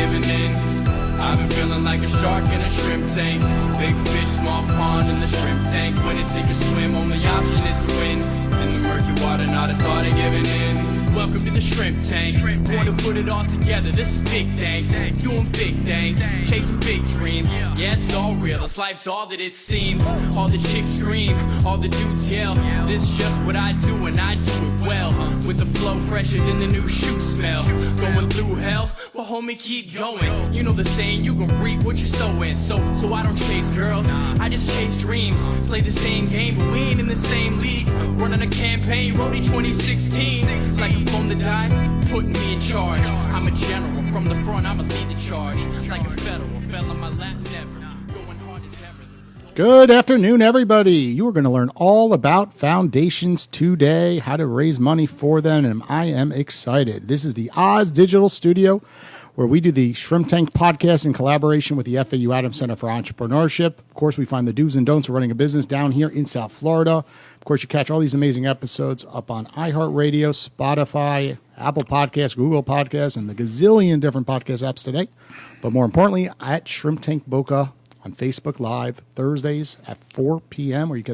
giving in. I've been feeling like a shark in a shrimp tank. Big fish, small pond in the shrimp tank. When it take a swim, only option is to win. In the murky water, not a thought of giving in. Welcome to the shrimp tank. Want to put it all together, this is big things. Doing big things, chasing big dreams. Yeah, it's all real, this life's all that it seems. All the chicks scream, all the dudes yell. This is just what I do and I do it well. With the flow fresher than the new shoe smell. Going through hell, well homie keep going. You know the saying, you gon' reap what you're sowing. So I don't chase girls, I just chase dreams. Play the same game, but we ain't in the same league. Running a campaign, Roadie 2016. Like a phone to die, putting me in charge. I'm a general, from the front I'ma lead the charge. Like a federal, fell on my lap never. Going hard as ever. Good afternoon, everybody. You are going to learn all about foundations today, how to raise money for them, and I am excited. This is the Oz Digital Studio, where we do the Shrimp Tank podcast in collaboration with the FAU Adams Center for Entrepreneurship. Of course, we find the do's and don'ts of running a business down here in South Florida. Of course, you catch all these amazing episodes up on iHeartRadio, Spotify, Apple Podcasts, Google Podcasts, and the gazillion different podcast apps today. But more importantly, at Shrimp Tank Boca on Facebook Live Thursdays at 4 p.m., where you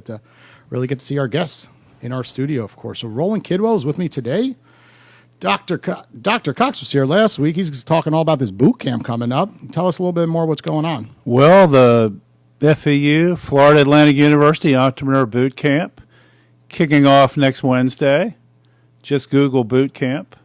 really get to see our guests in our studio, of course. So Roland Kidwell is with me today. Dr. Cox was here last week. He's talking all about this boot camp coming up. Tell us a little bit more what's going on. Well, the FAU, Florida Atlantic University Entrepreneur Boot Camp, kicking off next Wednesday. Just Google boot camp.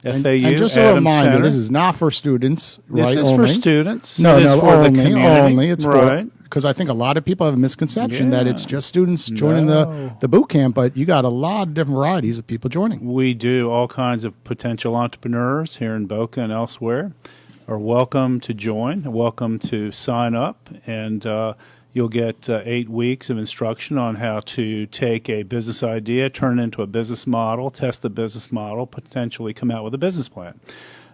FAU, and just a Adams reminder, Center. this is not for students, right? This is only. for students. No, It is for the only. community. It's right. because I think a lot of people have a misconception that it's just students joining No. the boot camp, but you got a lot of different varieties of people joining. We do. All kinds of potential entrepreneurs here in Boca and elsewhere are welcome to join, welcome to sign up, and you'll get 8 weeks of instruction on how to take a business idea, turn it into a business model, test the business model, potentially come out with a business plan.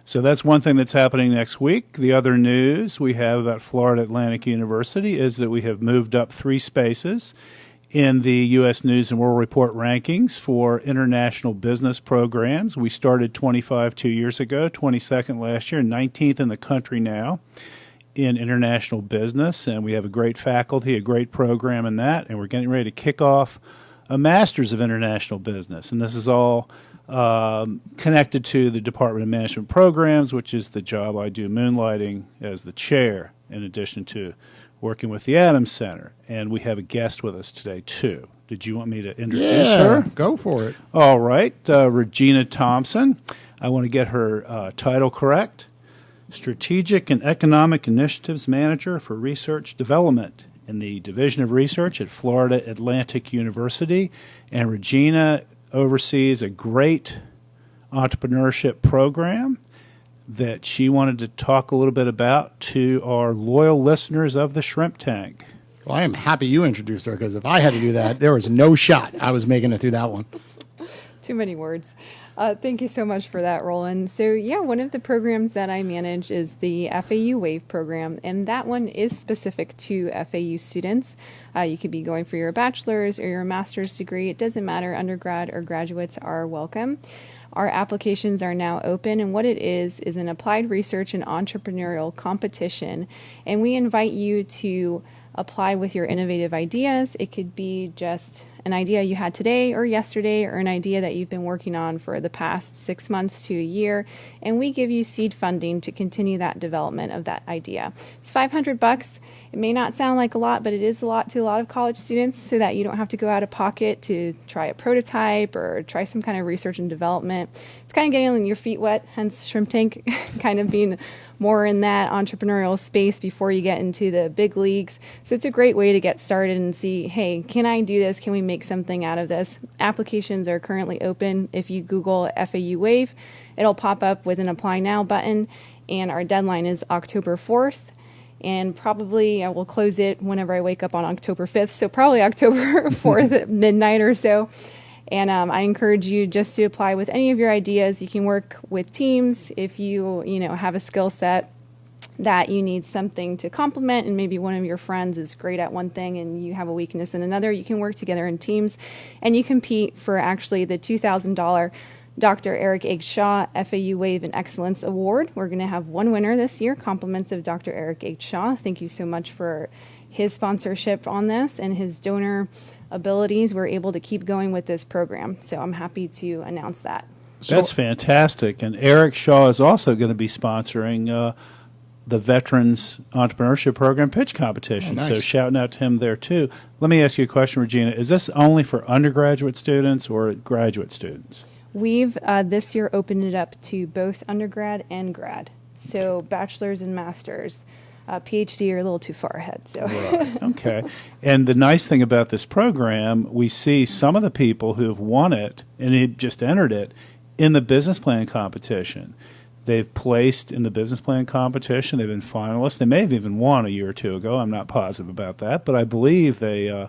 So that's one thing that's happening next week. The other news we have about Florida Atlantic University is that we have moved up 3 spaces in the U.S. News and World Report rankings for international business programs. We started 25 2 years ago, 22nd last year, 19th in the country now in international business, and we have a great faculty, a great program in that, and we're getting ready to kick off a Master's of International Business, and this is all connected to the Department of Management Programs, which is the job I do, moonlighting as the chair, in addition to working with the Adams Center, and we have a guest with us today, too. Did you want me to introduce her? Go for it. All right, Regina Thompson. I want to get her title correct. Strategic and Economic Initiatives Manager for Research Development in the Division of Research at Florida Atlantic University. And Regina oversees a great entrepreneurship program that she wanted to talk a little bit about to our loyal listeners of the Shrimp Tank. Well, I am happy you introduced her, because if I had to do that, there was no shot I was making it through that one. Too many words. Thank you so much for that, Roland. So yeah, one of the programs that I manage is the FAU WAVE program, and that one is specific to FAU students. You could be going for your bachelor's or your master's degree. It doesn't matter. Undergrad or graduates are welcome. Our applications are now open, and what it is an applied research and entrepreneurial competition, and we invite you to apply with your innovative ideas. It could be just an idea you had today or yesterday, or an idea that you've been working on for the past 6 months to a year, and we give you seed funding to continue that development of that idea. It's $500. It may not sound like a lot, but it is a lot to a lot of college students, so that you don't have to go out of pocket to try a prototype or try some kind of research and development. It's kind of getting your feet wet, hence Shrimp Tank kind of being more in that entrepreneurial space before you get into the big leagues. So it's a great way to get started and see, hey, can I do this? Can we make something out of this? Applications are currently open. If you Google FAU WAVE, it'll pop up with an Apply Now button, and our deadline is October 4th. And probably I will close it whenever I wake up on October 5th, so probably October 4th at midnight or so. And I encourage you just to apply with any of your ideas. You can work with teams if you have a skill set that you need something to complement, and maybe one of your friends is great at one thing and you have a weakness in another. You can work together in teams, and you compete for actually the $2,000 Dr. Eric H. Shaw FAU Wave and Excellence Award. We're going to have one winner this year, compliments of Dr. Eric H. Shaw. Thank you so much for his sponsorship on this and his donor abilities. We're able to keep going with this program. So I'm happy to announce that. That's fantastic. And Eric Shaw is also going to be sponsoring the Veterans Entrepreneurship Program pitch competition. Oh, nice. So shouting out to him there, too. Let me ask you a question, Regina. Is this only for undergraduate students or graduate students? We've this year opened it up to both undergrad and grad. So bachelor's and master's. PhD are a little too far ahead. So Right. Okay. And the nice thing about this program, we see some of the people who have won it and had just entered it in the business plan competition. They've placed in the business plan competition. They've been finalists. They may have even won a year or two ago. I'm not positive about that, but I believe they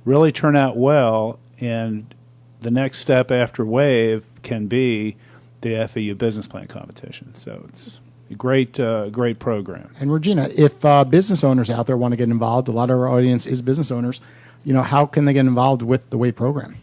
really turn out well. And the next step after WAVE can be the FAU business plan competition. So it's a great program. And Regina, if business owners out there want to get involved, a lot of our audience is business owners, how can they get involved with the WAVE program?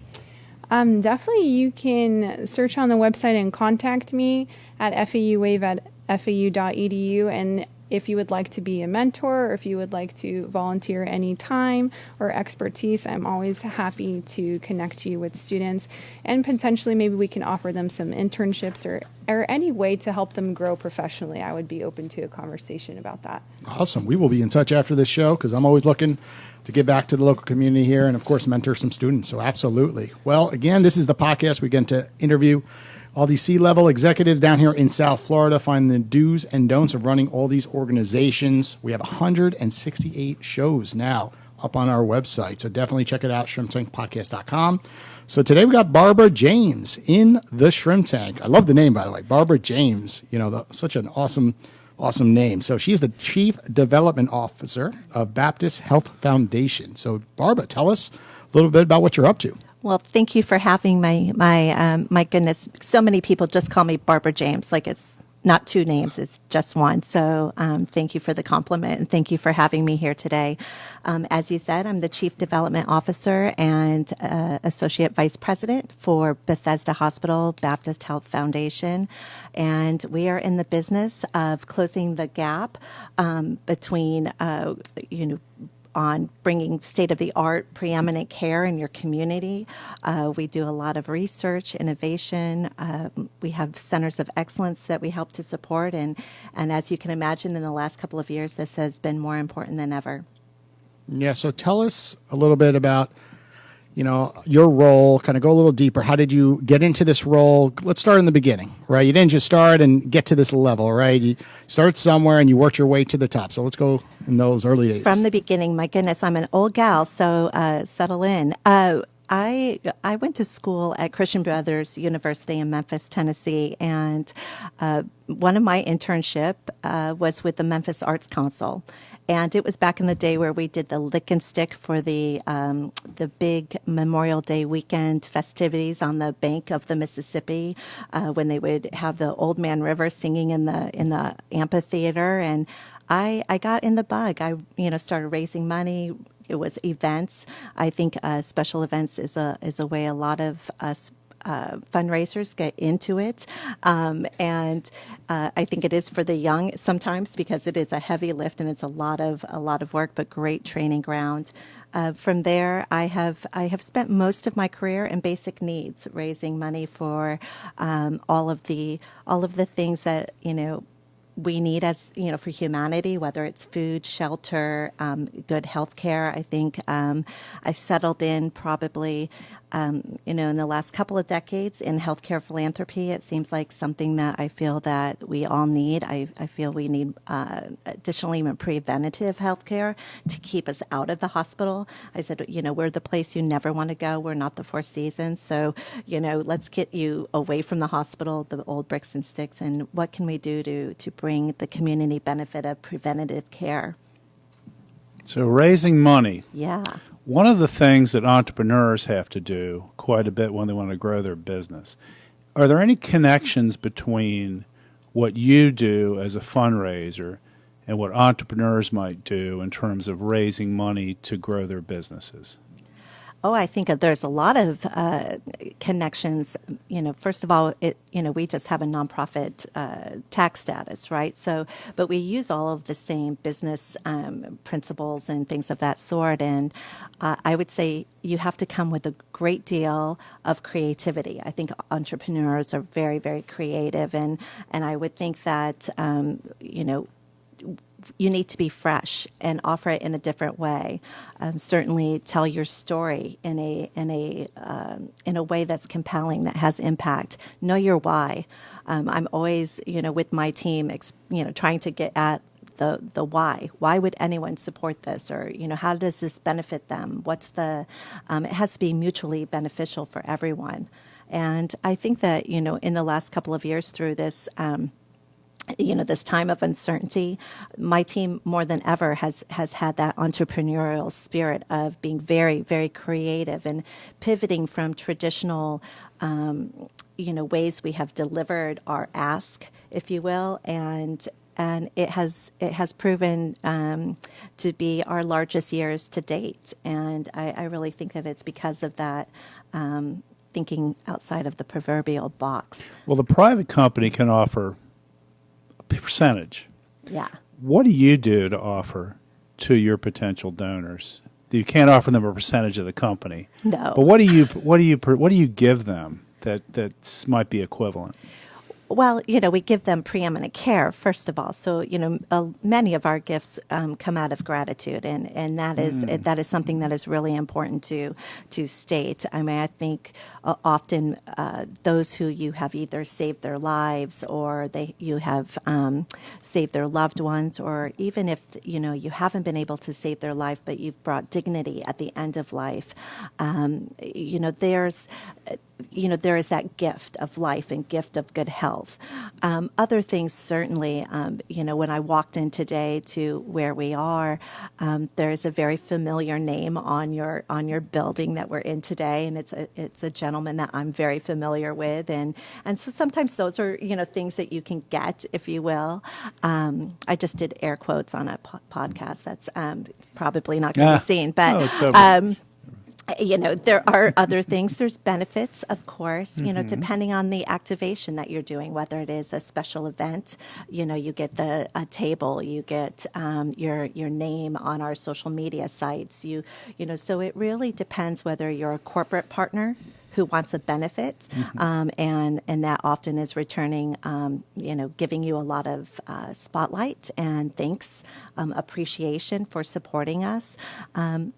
Definitely you can search on the website and contact me at fauwave@fau.edu. And if you would like to be a mentor, or if you would like to volunteer any time or expertise, I'm always happy to connect you with students. And potentially maybe we can offer them some internships or any way to help them grow professionally. I would be open to a conversation about that. Awesome. We will be in touch after this show because I'm always looking to get back to the local community here and, of course, mentor some students. So absolutely. Well, again, this is the podcast. We get to interview all these C-level executives down here in South Florida, find the do's and don'ts of running all these organizations. We have 168 shows now up on our website, so definitely check it out, shrimptankpodcast.com. So today we got Barbara James in the Shrimp Tank. I love the name, by the way, Barbara James. Such an awesome name. So she's the Chief Development Officer of Baptist Health Foundation. So Barbara, tell us a little bit about what you're up to. Well, thank you for having my goodness. So many people just call me Barbara James, like it's not two names, it's just one. So thank you for the compliment and thank you for having me here today. As you said, I'm the Chief Development Officer and Associate Vice President for Bethesda Hospital Baptist Health Foundation. And we are in the business of closing the gap between, on bringing state-of-the-art, preeminent care in your community. We do a lot of research, innovation. We have centers of excellence that we help to support. And as you can imagine, in the last couple of years, this has been more important than ever. Yeah, so tell us a little bit about, your role, kind of go a little deeper. How did you get into this role? Let's start in the beginning, right? You didn't just start and get to this level, right? You started somewhere and you worked your way to the top. So let's go in those early days. From the beginning, my goodness, I'm an old gal, so settle in. I went to school at Christian Brothers University in Memphis, Tennessee, and one of my internship was with the Memphis Arts Council. And it was back in the day where we did the lick and stick for the big Memorial Day weekend festivities on the bank of the Mississippi, when they would have the Old Man River singing in the amphitheater. And I got in the bug. I started raising money. It was events. I think special events is a way a lot of us fundraisers get into it, and I think it is for the young sometimes because it is a heavy lift and it's a lot of work, but great training ground. From there, I have spent most of my career in basic needs, raising money for all of the things that we need as for humanity, whether it's food, shelter, good health care. I think I settled in probably in the last couple of decades in healthcare philanthropy. It seems like something that I feel that we all need. I feel we need additionally even preventative healthcare to keep us out of the hospital. I said, we're the place you never want to go. We're not the Four Seasons. So, let's get you away from the hospital, the old bricks and sticks, and what can we do to bring the community benefit of preventative care? So raising money. Yeah. One of the things that entrepreneurs have to do quite a bit when they want to grow their business, are there any connections between what you do as a fundraiser and what entrepreneurs might do in terms of raising money to grow their businesses? Oh, I think there's a lot of connections. First of all, we just have a nonprofit tax status, right? So, but we use all of the same business principles and things of that sort. And I would say you have to come with a great deal of creativity. I think entrepreneurs are very, very creative, and I would think that you need to be fresh and offer it in a different way. Certainly, tell your story in a way that's compelling, that has impact. Know your why. I'm always, with my team, trying to get at the why. Why would anyone support this? Or, how does this benefit them? It has to be mutually beneficial for everyone. And I think that, in the last couple of years through this, this time of uncertainty, my team more than ever has had that entrepreneurial spirit of being very, very creative and pivoting from traditional, ways we have delivered our ask, if you will, and it has proven to be our largest years to date. And I really think that it's because of that. Thinking outside of the proverbial box. Well, the private company can offer a percentage. Yeah. What do you do to offer to your potential donors? You can't offer them a percentage of the company. No. But what do you give them that might be equivalent? Well, we give them preeminent care, first of all. So, many of our gifts come out of gratitude, and that is something that is really important to state. I mean, I think often those who you have either saved their lives or you have saved their loved ones, or even if, you haven't been able to save their life, but you've brought dignity at the end of life, there is that gift of life and gift of good health. Other things, certainly, when I walked in today to where we are, there's a very familiar name on your building that we're in today, and it's a gentleman that I'm very familiar with, and so sometimes those are things that you can get, if you will. I just did air quotes on a podcast that's probably not going to be seen, but. There are other things. There's benefits, of course, depending on the activation that you're doing, whether it is a special event, you get a table, you get your name on our social media sites, so it really depends whether you're a corporate partner who wants a benefit, and that often is returning, giving you a lot of spotlight and thanks, appreciation for supporting us,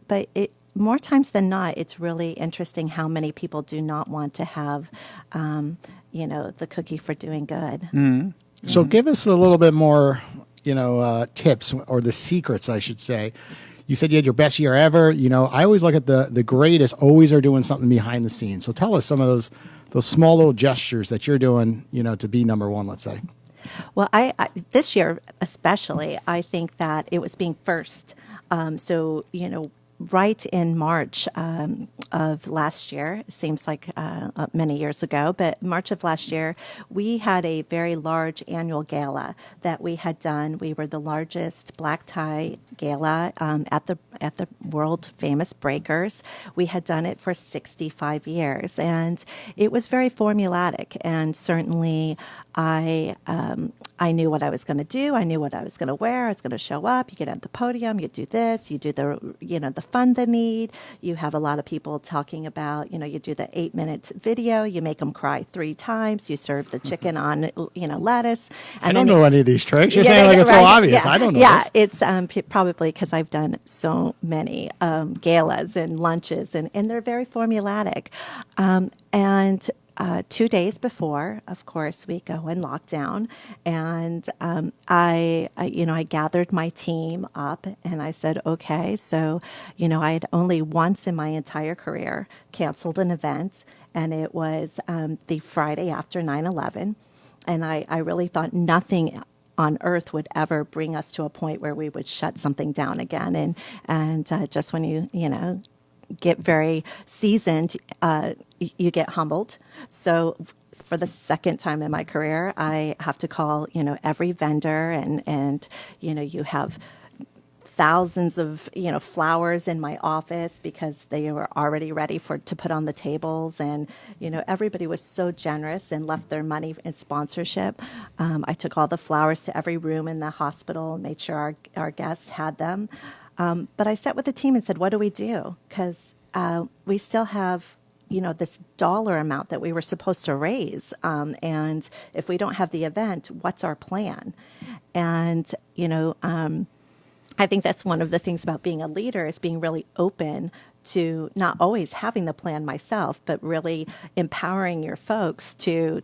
but more times than not, it's really interesting how many people do not want to have, the cookie for doing good. Mm-hmm. So give us a little bit more, tips or the secrets, I should say. You said you had your best year ever. I always look at the greatest always are doing something behind the scenes. So tell us some of those small little gestures that you're doing, to be number one, let's say. Well, I this year especially, I think that it was being first. Right in March of last year, it seems like many years ago, but March of last year, we had a very large annual gala that we had done. We were the largest black tie gala at the world famous Breakers. We had done it for 65 years, and it was very formulaic. And certainly, I knew what I was going to do. I knew what I was going to wear. I was going to show up. You get at the podium. You do this. You do the fund the need. You have a lot of people talking about, you do the 8-minute video. You make them cry 3 times. You serve the chicken on, lettuce. And I don't know any of these tricks. You're saying like it's so obvious. Yeah, I don't know this. It's probably because I've done so many galas and lunches, and they're very formulaic. And 2 days before, of course, we go in lockdown, and I gathered my team up, and I said, okay, so, I had only once in my entire career canceled an event, and it was the Friday after 9/11, and I really thought nothing on earth would ever bring us to a point where we would shut something down again, and just when you get very seasoned, you get humbled. So for the second time in my career, I have to call, every vendor, and you have thousands of flowers in my office because they were already ready to put on the tables, and everybody was so generous and left their money in sponsorship. I took all the flowers to every room in the hospital and made sure our guests had them. But I sat with the team and said, what do we do? Because we still have this dollar amount that we were supposed to raise. And if we don't have the event, what's our plan? And, I think that's one of the things about being a leader is being really open to not always having the plan myself, but really empowering your folks to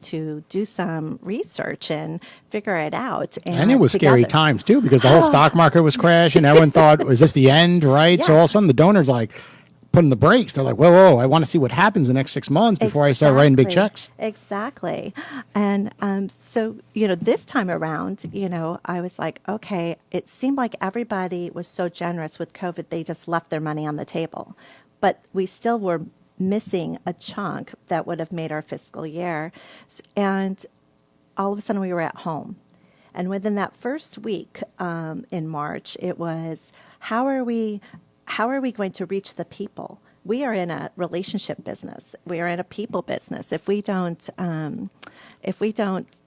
do some research and figure it out. And it was scary times too, because the whole stock market was crashing. Everyone thought, was this the end, right? Yeah. So all of a sudden the donors like putting the brakes. They're like, whoa, I want to see what happens the next 6 months before I start writing big checks. Exactly. And so, this time around, I was like, okay, it seemed like everybody was so generous with COVID, they just left their money on the table. But we still were missing a chunk that would have made our fiscal year. And all of a sudden we were at home. And within that first week in March, it was, how are we going to reach the people? We are in a relationship business. We are in a people business. If we don't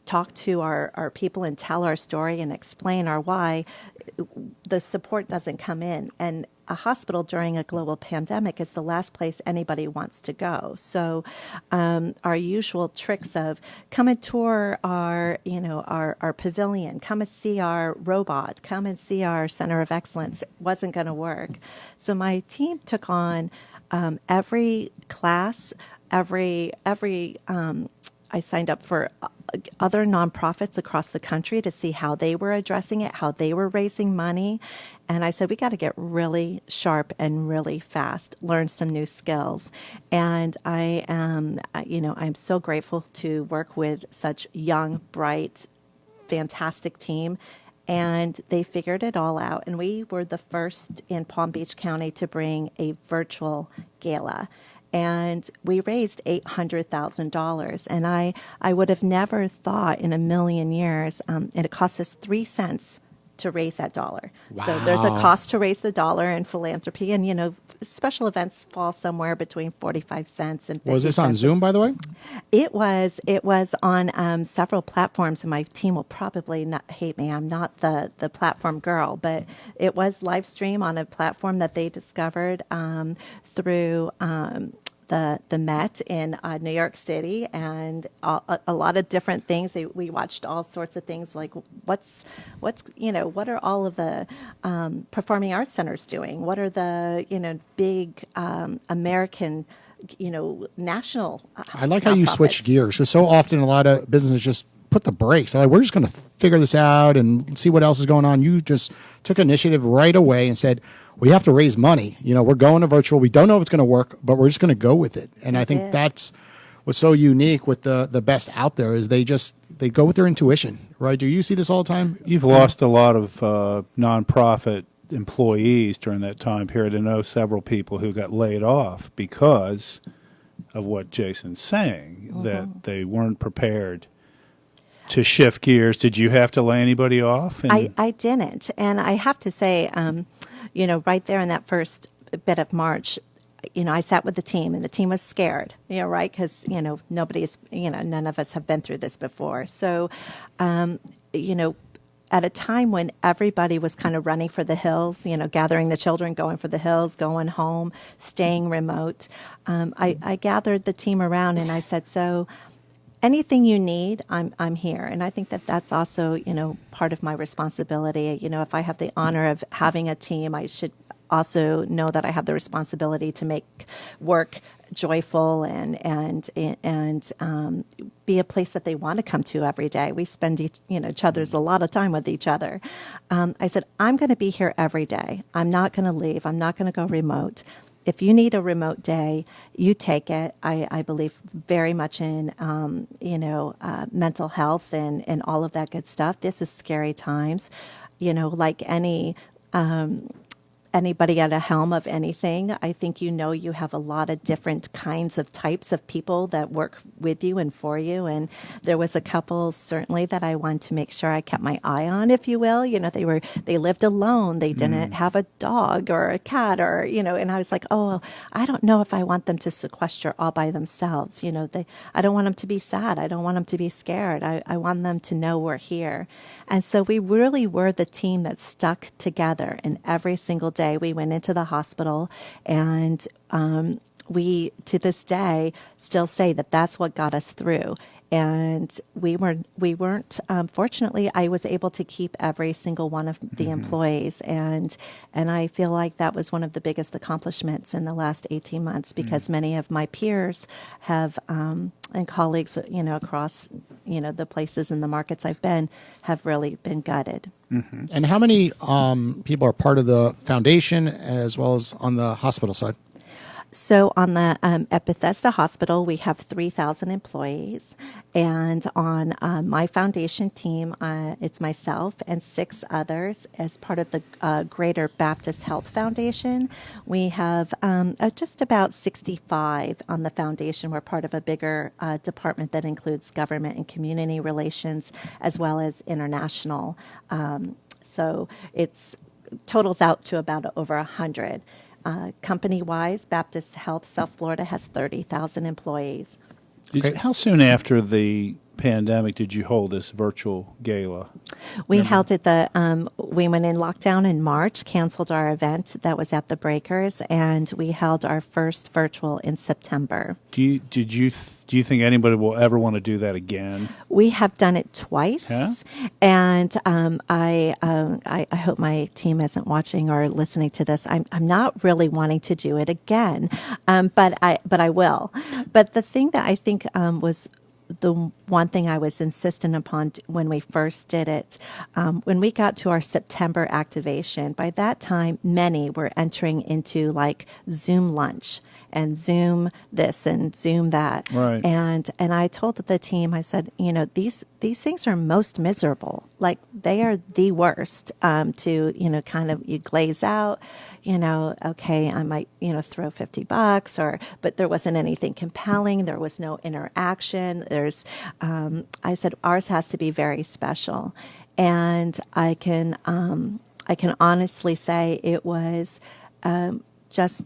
talk to our people and tell our story and explain our why, the support doesn't come in. And a hospital during a global pandemic is the last place anybody wants to go. So our usual tricks of come and tour our pavilion, come and see our robot, come and see our center of excellence wasn't going to work. So my team took on every class, I signed up for other nonprofits across the country to see how they were addressing it, how they were raising money. And I said, we got to get really sharp and really fast, learn some new skills. And I'm so grateful to work with such young, bright, fantastic team. And they figured it all out. And we were the first in Palm Beach County to bring a virtual gala. And we raised $800,000. And I would have never thought in a million years, and it cost us 3 cents to raise that dollar. Wow. So there's a cost to raise the dollar in philanthropy. And, special events fall somewhere between 45 cents and 50 Was this on cents. Zoom, by the way? It was on several platforms, and my team will probably not hate me. I'm not the platform girl, but it was live stream on a platform that they discovered through the Met in New York City, and a lot of different things. We watched all sorts of things like what are all of the performing arts centers doing? What are the big American national I like how you nonprofits. switch gears. Because so often a lot of businesses just put the brakes. They're like, we're just going to figure this out and see what else is going on. You just took initiative right away and said, we have to raise money. We're going to virtual. We don't know if it's going to work, but we're just going to go with it. And I think that's what's so unique with the best out there is they go with their intuition, right? Do you see this all the time? You've lost a lot of nonprofit employees during that time period. I know several people who got laid off because of what Jason's saying, that they weren't prepared to shift gears. Did you have to lay anybody off? I didn't. And I have to say, right there in that first bit of March, I sat with the team, and the team was scared, right? Because, none of us have been through this before. So, at a time when everybody was kind of running for the hills, gathering the children, going for the hills, going home, staying remote, I gathered the team around and I said, so anything you need, I'm here. And I think that that's also, part of my responsibility. If I have the honor of having a team, I should also know that I have the responsibility to make work joyful and be a place that they want to come to every day. We spend each other's a lot of time with each other. I said, I'm going to be here every day. I'm not going to leave. I'm not going to go remote. If you need a remote day, you take it. I believe very much in, mental health and all of that good stuff. This is scary times, like any anybody at a helm of anything, I think you have a lot of different kinds of types of people that work with you and for you. And there was a couple certainly that I wanted to make sure I kept my eye on, if you will. They lived alone. They didn't have a dog or a cat and I was like, oh, I don't know if I want them to sequester all by themselves. I don't want them to be sad. I don't want them to be scared. I want them to know we're here. And so we really were the team that stuck together. And every single day we went into the hospital, and we, to this day, still say that that's what got us through. And we weren't. Fortunately, I was able to keep every single one of the employees, and I feel like that was one of the biggest accomplishments in the last 18 months, because many of my peers have and colleagues, across the places and the markets I've been, have really been gutted. And how many people are part of the foundation as well as on the hospital side? So on the at Bethesda Hospital, we have 3,000 employees, and on my foundation team, it's myself and 6 others as part of the Greater Baptist Health Foundation. We have just about 65 on the foundation. We're part of a bigger department that includes government and community relations, as well as international. So it's totals out to about over 100. Company-wise, Baptist Health South Florida has 30,000 employees. How soon after the pandemic did you hold this virtual gala? We held it we went in lockdown in March, canceled our event that was at the Breakers, and we held our first virtual in September. Do you think anybody will ever want to do that again? We have done it twice, and I hope my team isn't watching or listening to this. I'm not really wanting to do it again, but I will. But the thing that I think was the one thing I was insistent upon when we first did it, when we got to our September activation, by that time, many were entering into like Zoom lunch and Zoom this and Zoom that. Right. And I told the team, I said, these things are most miserable. Like, they are the worst to, kind of, you glaze out, okay, I might, throw $50 but there wasn't anything compelling. There was no interaction. I said, ours has to be very special. And I can honestly say it was just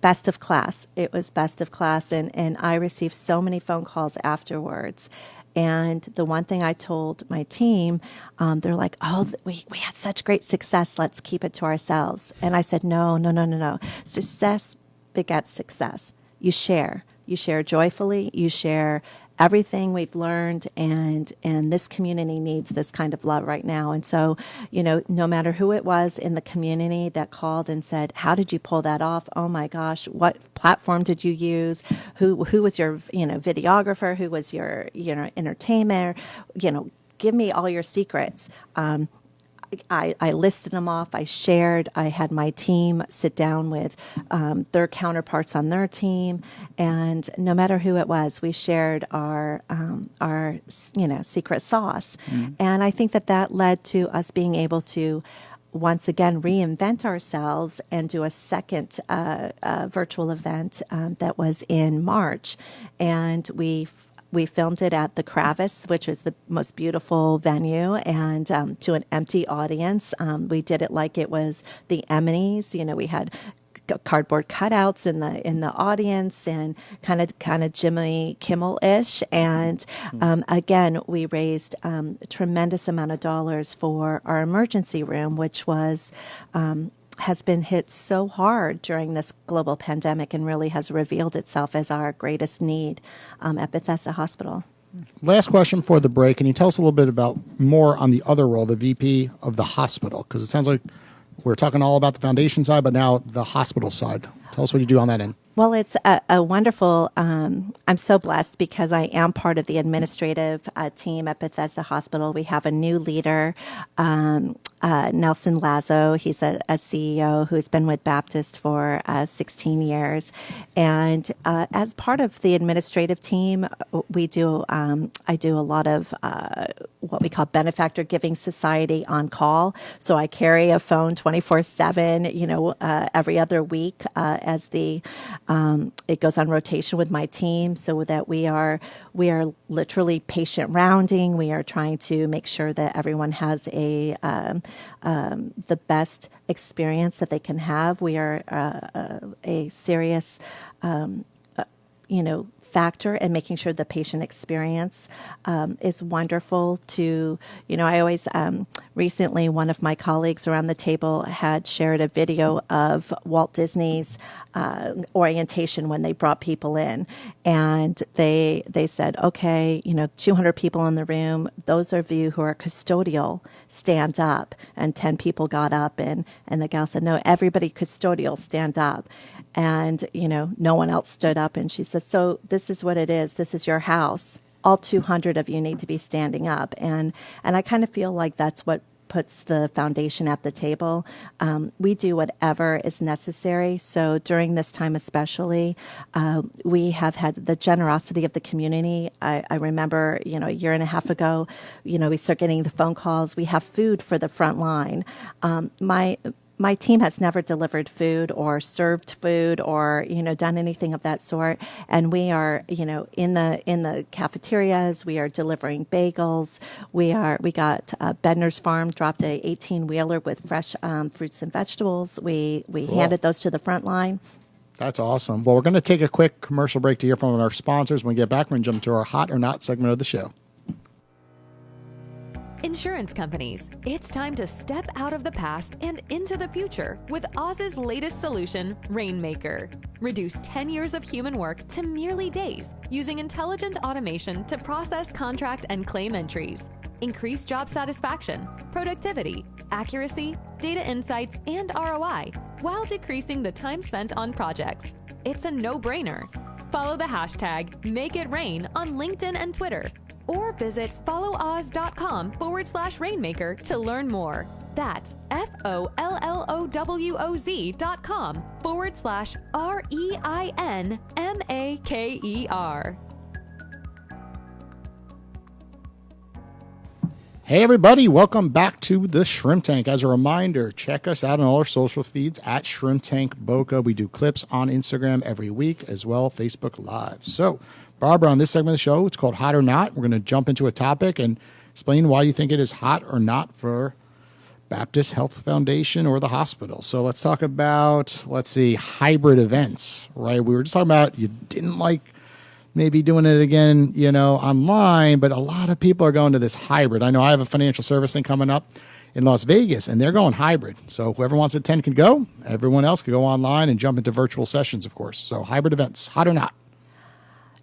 best of class. It was best of class. And I received so many phone calls afterwards. And the one thing I told my team, they're like, oh, we had such great success. Let's keep it to ourselves. And I said, no. Success begets success. You share joyfully. You share everything we've learned, and this community needs this kind of love right now. And so, no matter who it was in the community that called and said, how did you pull that off? Oh my gosh, what platform did you use? Who was your, videographer? Who was your, entertainer? Give me all your secrets. I listed them off. I shared. I had my team sit down with their counterparts on their team, and no matter who it was, we shared our secret sauce. And I think that led to us being able to once again reinvent ourselves and do a second virtual event that was in March, and we filmed it at the Kravis, which is the most beautiful venue, and to an empty audience. We did it like it was the Emmys. We had cardboard cutouts in the audience, and kind of Jimmy Kimmel-ish. And again, we raised a tremendous amount of dollars for our emergency room, which has been hit so hard during this global pandemic and really has revealed itself as our greatest need at Bethesda Hospital. Last question for the break. Can you tell us a little bit about more on the other role, the VP of the hospital? Because it sounds like we're talking all about the foundation side, but now the hospital side. Tell us what you do on that end. Well, it's a wonderful, I'm so blessed because I am part of the administrative team at Bethesda Hospital. We have a new leader, Nelson Lazo. He's a CEO who's been with Baptist for 16 years. And as part of the administrative team, I do a lot of what we call Benefactor Giving Society on call. So I carry a phone 24/7, every other week as it goes on rotation with my team, so that we are literally patient rounding. We are trying to make sure that everyone has the best experience that they can have. We are a serious factor in making sure the patient experience is wonderful. I always, recently, one of my colleagues around the table had shared a video of Walt Disney's orientation when they brought people in. And they said, okay, 200 people in the room, those of you who are custodial, stand up. And 10 people got up, and the gal said, no, everybody custodial, stand up. And, no one else stood up. And she said, so this is what it is. This is your house. All 200 of you need to be standing up. And I kind of feel like that's what puts the foundation at the table. We do whatever is necessary. So during this time especially, we have had the generosity of the community. I remember, a year and a half ago, we start getting the phone calls. We have food for the front line. My team has never delivered food or served food or, done anything of that sort. And we are, in the cafeterias, we are delivering bagels. We got Bedner's Farm dropped a 18-wheeler with fresh fruits and vegetables. We Cool. handed those to the front line. That's awesome. Well, we're going to take a quick commercial break to hear from our sponsors. When we get back, we're going to jump to our Hot or Not segment of the show. Insurance companies, it's time to step out of the past and into the future with Oz's latest solution, Rainmaker. Reduce 10 years of human work to merely days using intelligent automation to process contract and claim entries. Increase job satisfaction, productivity, accuracy, data insights, and ROI while decreasing the time spent on projects. It's a no-brainer. Follow the hashtag #MakeItRain on LinkedIn and Twitter. Or visit followoz.com/rainmaker to learn more. That's FOLLOWZ.com/REINMAKER. Hey, everybody. Welcome back to the Shrimp Tank. As a reminder, check us out on all our social feeds at Shrimp Tank Boca. We do clips on Instagram every week, as well Facebook Live. So, Barbara, on this segment of the show, it's called Hot or Not. We're going to jump into a topic and explain why you think it is hot or not for Baptist Health Foundation or the hospital. So let's talk about, hybrid events, right? We were just talking about you didn't like maybe doing it again, online, but a lot of people are going to this hybrid. I know I have a financial service thing coming up in Las Vegas, and they're going hybrid. So whoever wants to attend can go. Everyone else can go online and jump into virtual sessions, of course. So hybrid events, hot or not?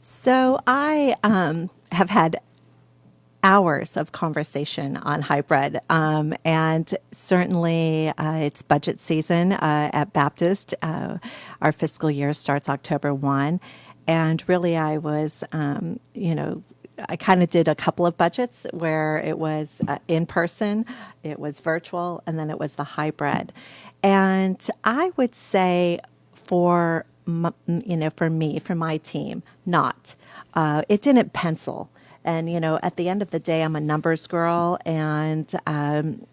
So I have had hours of conversation on hybrid, and certainly it's budget season at Baptist. Our fiscal year starts October 1, and really I was, I kind of did a couple of budgets where it was in person, it was virtual, and then it was the hybrid. And I would say for my team, not. It didn't pencil. And, at the end of the day, I'm a numbers girl, and, I'm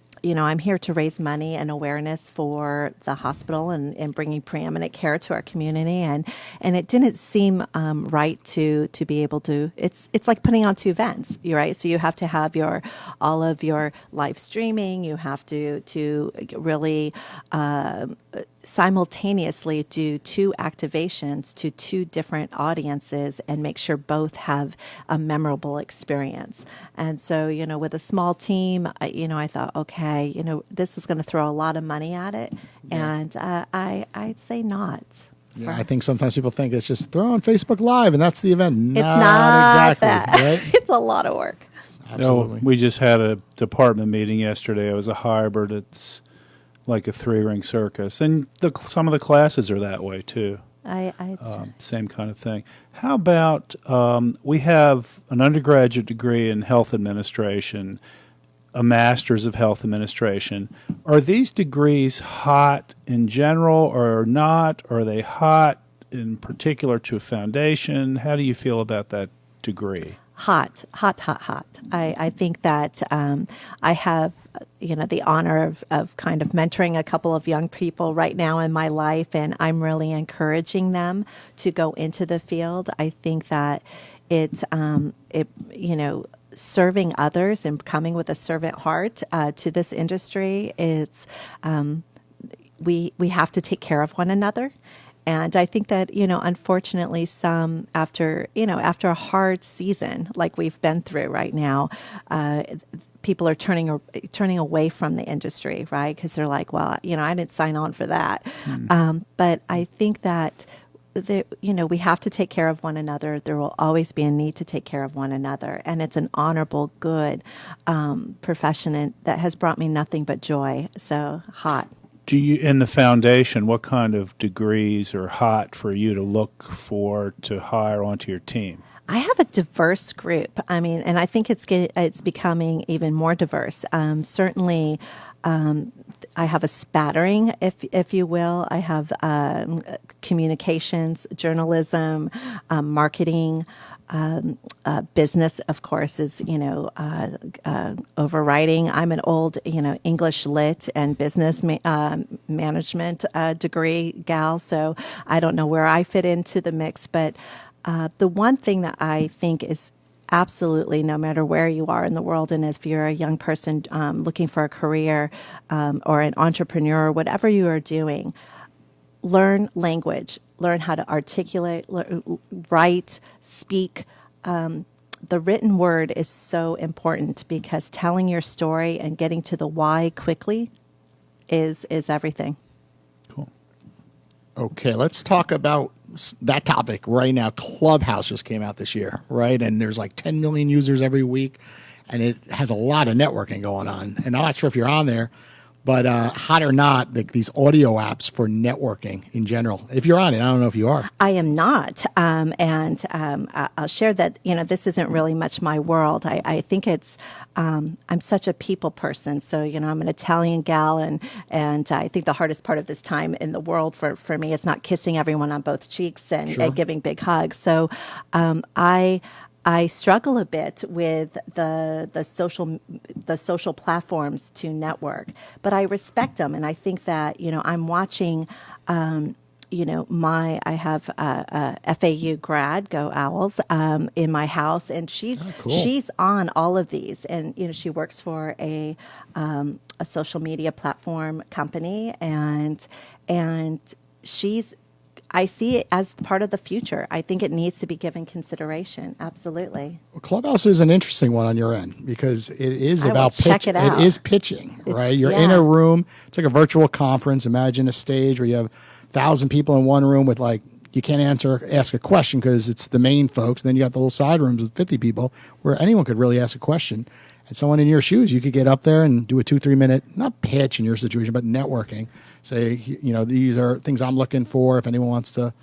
here to raise money and awareness for the hospital and bringing preeminent care to our community. And it didn't seem right to be able to. It's like putting on two events, right? So you have to have all of your live streaming. You have to really simultaneously do two activations to two different audiences and make sure both have a memorable experience. And so, with a small team, I thought, okay, this is going to throw a lot of money at it. Yeah. And I'd say not. Yeah, I think sometimes people think it's just throw on Facebook Live and that's the event. It's not exactly, that. right? It's a lot of work. Absolutely. We just had a department meeting yesterday. It was a hybrid. It's like a 3-ring circus. And some of the classes are that way, too. Same kind of thing. How about we have an undergraduate degree in health administration, a master's of health administration. Are these degrees hot in general or not? Are they hot in particular to a foundation? How do you feel about that degree? Hot. I think that I have, the honor of kind of mentoring a couple of young people right now in my life, and I'm really encouraging them to go into the field. I think that it's, serving others and coming with a servant heart to this industry is, we have to take care of one another. And I think that, unfortunately, some after a hard season like we've been through right now, people are turning away from the industry, right? Because they're like, well, I didn't sign on for that. But I think that, we have to take care of one another. There will always be a need to take care of one another. And it's an honorable, good profession that has brought me nothing but joy. So hot. Do you, in the foundation, what kind of degrees are hot for you to look for to hire onto your team? I have a diverse group. I mean, and I think it's becoming even more diverse. Certainly, I have a spattering, if you will. I have communications, journalism, marketing. Business, of course, is, overriding. I'm an old, English lit and business management degree gal, so I don't know where I fit into the mix. But the one thing that I think is absolutely, no matter where you are in the world, and if you're a young person looking for a career or an entrepreneur, whatever you are doing, learn language. Learn how to articulate, write, speak. The written word is so important because telling your story and getting to the why quickly is everything. Cool. Okay, let's talk about that topic right now. Clubhouse just came out this year, right? And there's like 10 million users every week, and it has a lot of networking going on. And I'm not sure if you're on there, but hot or not, these audio apps for networking in general. If you're on it, I don't know if you are. I am not. And I'll share that, this isn't really much my world. I think it's, I'm such a people person. So, I'm an Italian gal, and I think the hardest part of this time in the world for me is not kissing everyone on both cheeks and giving big hugs. So I struggle a bit with the social platforms to network, but I respect them, and I think that I'm watching. I have a FAU grad, Go Owls, in my house, and she's on all of these, and she works for a social media platform company, and I see it as part of the future. I think it needs to be given consideration. Absolutely. Well, Clubhouse is an interesting one on your end because it is about check it out. It is pitching, right? You're in a room. It's like a virtual conference. Imagine a stage where you have 1,000 people in one room with you can't ask a question because it's the main folks. And then you got the little side rooms with 50 people where anyone could really ask a question. And someone in your shoes, you could get up there and do a 2-3 minute, not pitch in your situation, but networking. Say, these are things I'm looking for. If anyone wants to,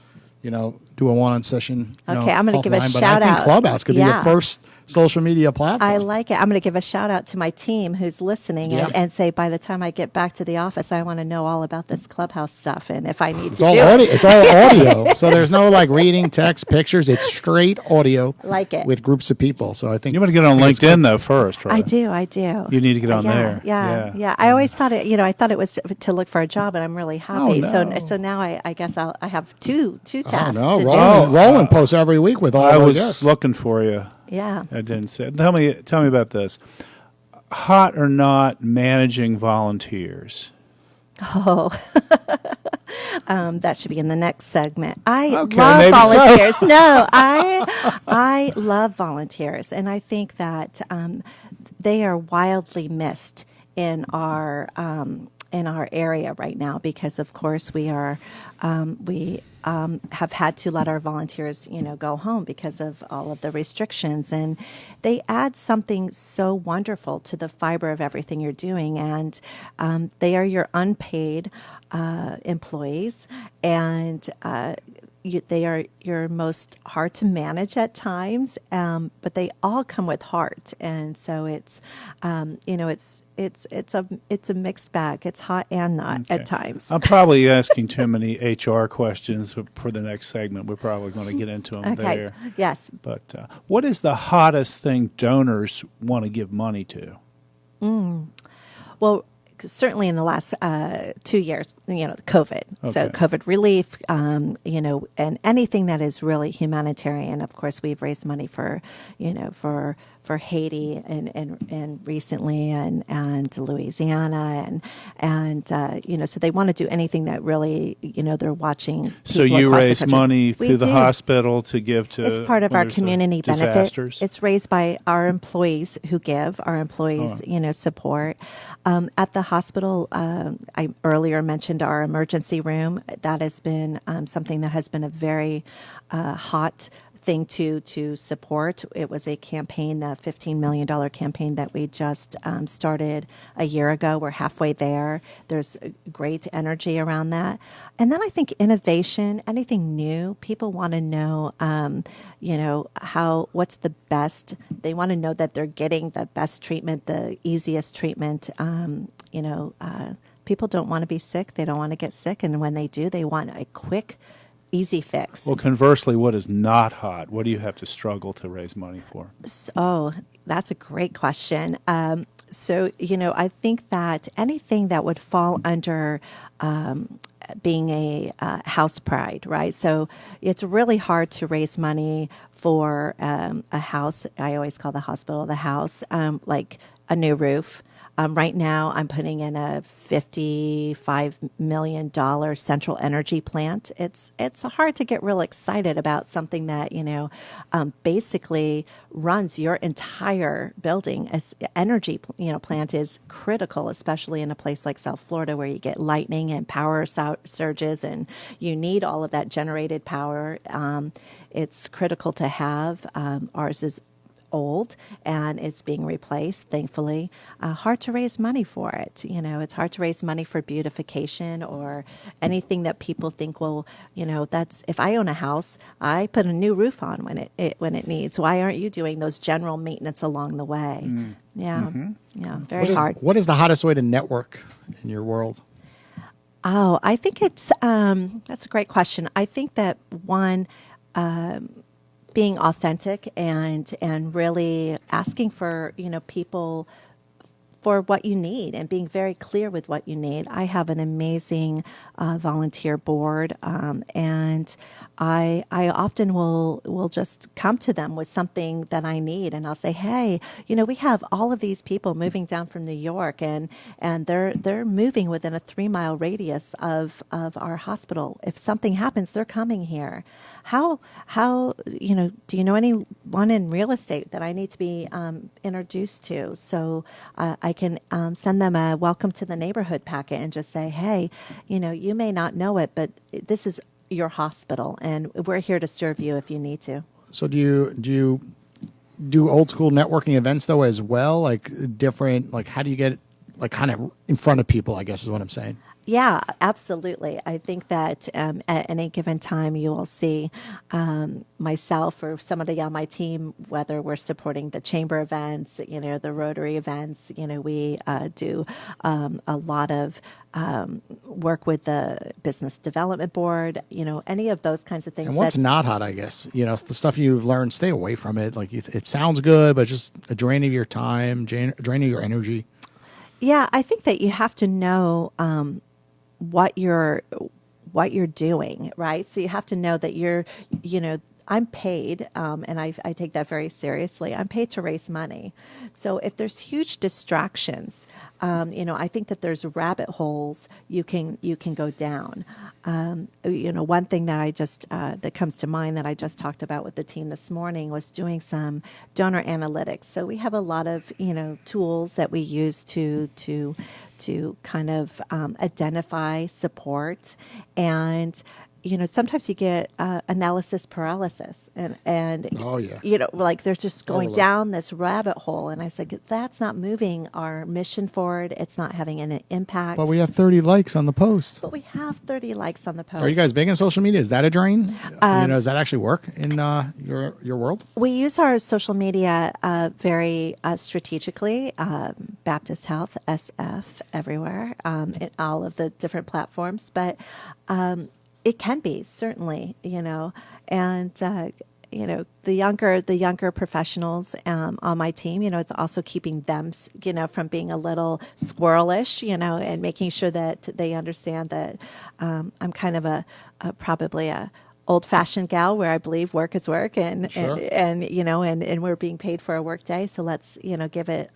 do a one-on session. Okay, I'm going to give a shout out. I think Clubhouse could be the first social media platform. I like it. I'm going to give a shout out to my team who's listening and say, by the time I get back to the office, I want to know all about this Clubhouse stuff. And if I need it's all audio. So there's no reading, text, pictures. It's straight audio. Like it. With groups of people. So I think you want to get on LinkedIn though first, right? I do. You need to get on there. Yeah. I always thought I thought it was to look for a job, and I'm really happy. Oh, no. So now I guess I have two tasks. Oh, no. to do. Roland posts every week with all I was guests. looking for you. Yeah. I didn't say. Tell me about this. Hot or not managing volunteers? Oh, that should be in the next segment. I love volunteers. So. No, I love volunteers, and I think that they are wildly missed in our area right now because, of course, we have had to let our volunteers, go home because of all of the restrictions, and they add something so wonderful to the fiber of everything you're doing, and they are your unpaid employees, and they are your most hard to manage at times, but they all come with heart, and so it's it's a mixed bag. It's hot and not at times. I'm probably asking too many HR questions for the next segment. We're probably going to get into them there. Yes. But what is the hottest thing donors want to give money to? Well, certainly in the last 2 years, COVID. So COVID relief, and anything that is really humanitarian. Of course, we've raised money for Haiti and recently and Louisiana and so they want to do anything that really they're watching. So you raise money through the hospital to give to. It's part of our community benefit. Disasters. It's raised by our employees who give. Our employees support. At the hospital, I earlier mentioned our emergency room. That has been something that has been a very hot thing to support. It was a campaign, the $15 million campaign that we just started a year ago. We're halfway there. There's great energy around that. And then I think innovation, anything new, people want to know, what's the best. They want to know that they're getting the best treatment, the easiest treatment. People don't want to be sick. They don't want to get sick. And when they do, they want a quick, easy fix. Well, conversely, what is not hot? What do you have to struggle to raise money for? Oh, that's a great question. I think that anything that would fall under being a house pride, right? So it's really hard to raise money for a house. I always call the hospital the house, like a new roof. Right now, I'm putting in a $55 million central energy plant. It's hard to get real excited about something that basically runs your entire building. As energy plant is critical, especially in a place like South Florida where you get lightning and power surges, and you need all of that generated power. It's critical to have. Ours is old and it's being replaced, thankfully. Hard to raise money for it. It's hard to raise money for beautification or anything that people think, that's, if I own a house, I put a new roof on when it needs. Why aren't you doing those general maintenance along the way? Yeah. Very hard. What is the hottest way to network in your world? Oh, I think it's, that's a great question. I think that one, being authentic and really asking for people for what you need and being very clear with what you need. I have an amazing volunteer board, and I often will just come to them with something that I need, and I'll say, hey, we have all of these people moving down from New York, and they're moving within a 3-mile radius of our hospital. If something happens, they're coming here. How do you know anyone in real estate that I need to be introduced to? So I can send them a welcome to the neighborhood packet and just say, hey, you may not know it, but this is your hospital, and we're here to serve you if you need to. So do you do old school networking events though as well? Like different, like how do you get like kind of in front of people, I guess is what I'm saying. Yeah, absolutely. I think that at any given time you will see myself or somebody on my team, whether we're supporting the chamber events, the Rotary events, we do a lot of work with the business development board, any of those kinds of things. And what's not hot, I guess, the stuff you've learned, stay away from it. Like it sounds good, but just a drain of your time, drain of your energy. Yeah, I think that you have to know what you're doing, right? So you have to know that I'm paid, and I take that very seriously. I'm paid to raise money. So if there's huge distractions, I think that there's rabbit holes you can go down. One thing that I just that comes to mind that I just talked about with the team this morning was doing some donor analytics. So we have a lot of tools that we use to kind of identify support, and sometimes you get analysis paralysis, and Oh, yeah. like they're just going Overload. down this rabbit hole. And I said, that's not moving our mission forward. It's not having an impact. But we have 30 likes on the post. But we have 30 likes on the post. Are you guys big in social media? Is that a drain? Does that actually work in your world? We use our social media very strategically. Baptist Health, SF, everywhere, in all of the different platforms. But it can be, certainly, and the younger professionals on my team, it's also keeping them, from being a little squirrelish, and making sure that they understand that I'm kind of probably a old-fashioned gal where I believe work is work, and Sure. and we're being paid for a work day, so let's give it.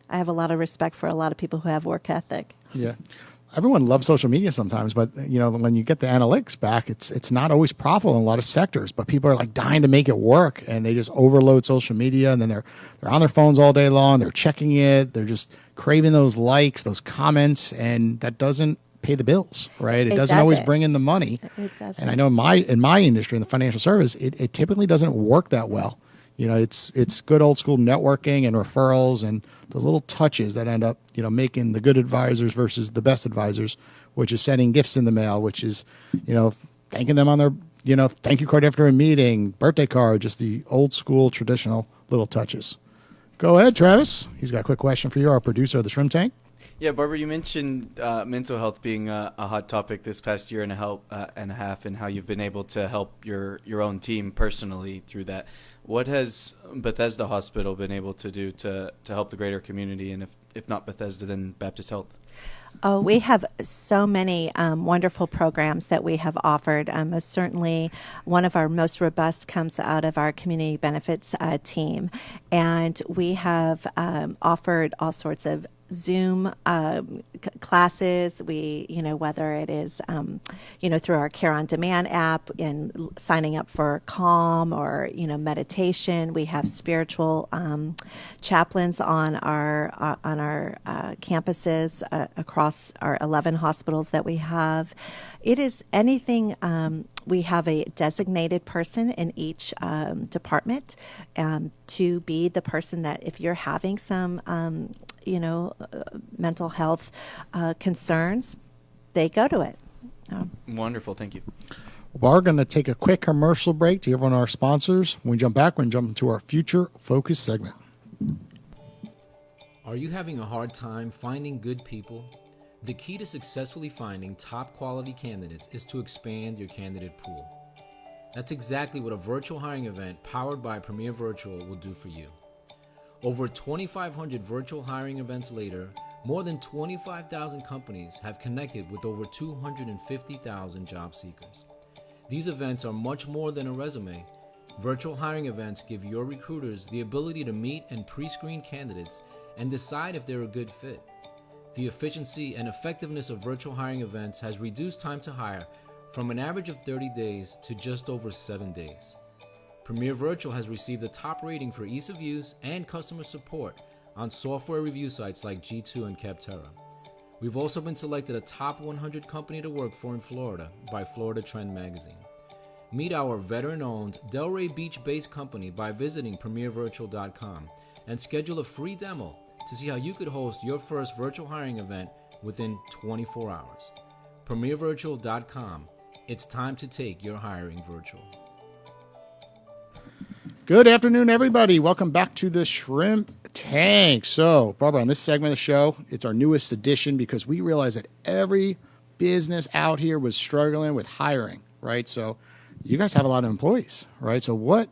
I have a lot of respect for a lot of people who have work ethic. Yeah. Everyone loves social media sometimes, but when you get the analytics back, it's not always profitable in a lot of sectors. But people are like dying to make it work, and they just overload social media, and then they're on their phones all day long. They're checking it. They're just craving those likes, those comments, and that doesn't pay the bills, right? It doesn't always bring in the money. It doesn't. And I know in my industry, in the financial service, it typically doesn't work that well. It's good old school networking and referrals and those little touches that end up, making the good advisors versus the best advisors, which is sending gifts in the mail, which is, thanking them on their, thank you card after a meeting, birthday card, just the old school traditional little touches. Go ahead, Travis. He's got a quick question for you, our producer of the Shrimp Tank. Yeah, Barbara, you mentioned mental health being a hot topic this past year and a half, and how you've been able to help your own team personally through that. What has Bethesda Hospital been able to do to help the greater community, and if not Bethesda, then Baptist Health? Oh, we have so many wonderful programs that we have offered. Most certainly, one of our most robust comes out of our community benefits team, and we have offered all sorts of Zoom classes. We, whether it is, through our Care on Demand app and signing up for Calm or, meditation. We have spiritual chaplains on our campuses across our 11 hospitals that we have. It is anything. We have a designated person in each department to be the person that if you're having some mental health concerns, they go to it. Wonderful. Thank you. We're going to take a quick commercial break to hear from our sponsors. When we jump back, we're going to jump into our future focus segment. Are you having a hard time finding good people? The key to successfully finding top quality candidates is to expand your candidate pool. That's exactly what a virtual hiring event powered by Premier Virtual will do for you. Over 2,500 virtual hiring events later, more than 25,000 companies have connected with over 250,000 job seekers. These events are much more than a resume. Virtual hiring events give your recruiters the ability to meet and pre-screen candidates and decide if they're a good fit. The efficiency and effectiveness of virtual hiring events has reduced time to hire from an average of 30 days to just over 7 days. Premier Virtual has received the top rating for ease of use and customer support on software review sites like G2 and Capterra. We've also been selected a top 100 company to work for in Florida by Florida Trend magazine. Meet our veteran-owned Delray Beach-based company by visiting premiervirtual.com and schedule a free demo to see how you could host your first virtual hiring event within 24 hours. premiervirtual.com. It's time to take your hiring virtual. Good afternoon, everybody. Welcome back to the Shrimp Tank. So, Barbara, on this segment of the show, it's our newest edition because we realized that every business out here was struggling with hiring, right? So you guys have a lot of employees, right? So what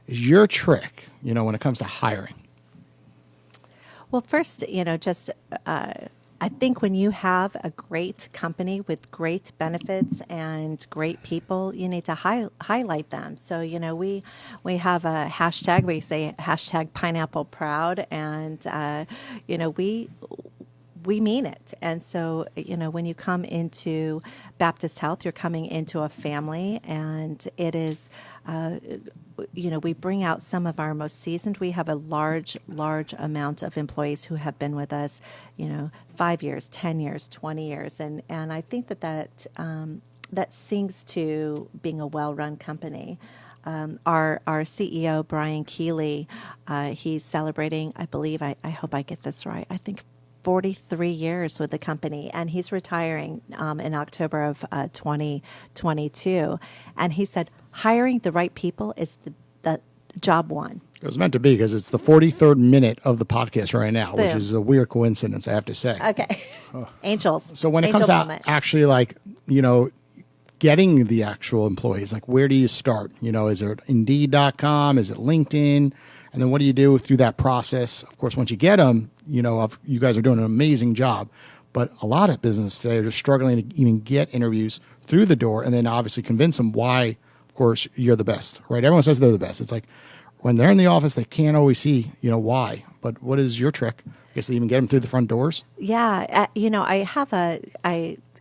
is your trick, when it comes to hiring? Well, first, I think when you have a great company with great benefits and great people, you need to highlight them. So, we have a hashtag, we say hashtag pineapple proud, and, we mean it. And so, when you come into Baptist Health, you're coming into a family, and it is, we bring out some of our most seasoned. We have a large amount of employees who have been with us, 5 years, 10 years, 20 years. And I think that that sings to being a well-run company. Our CEO, Brian Keeley, he's celebrating, I believe, I hope I get this right, I think 43 years with the company, and he's retiring in October of 2022. And he said, hiring the right people is the job one. It was meant to be because it's the 43rd minute of the podcast right now, which Boom. is a weird coincidence, I have to say. Okay. Angels. So when it Angel comes out, moment. actually, like, getting the actual employees, like, where do you start? Is it Indeed.com? Is it LinkedIn? And then what do you do through that process? Of course, once you get them, you guys are doing an amazing job. But a lot of businesses today are just struggling to even get interviews through the door and then obviously convince them why, of course, you're the best, right? Everyone says they're the best. It's like when they're in the office, they can't always see, why. But what is your trick? I guess to even get them through the front doors? Yeah.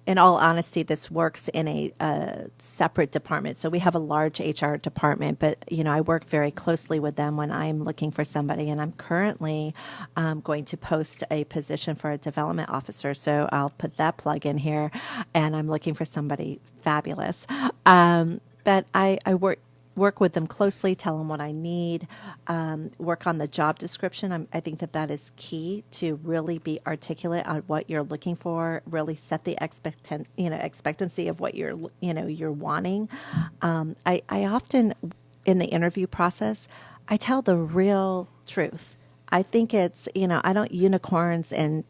In all honesty, this works in a separate department. So we have a large HR department, but I work very closely with them when I'm looking for somebody. And I'm currently going to post a position for a development officer. So I'll put that plug in here, and I'm looking for somebody fabulous. But I work with them closely, tell them what I need, work on the job description. I think that is key to really be articulate on what you're looking for, really set the expectancy of what you're wanting. I often, in the interview process, I tell the real truth. I think it's, I don't unicorns and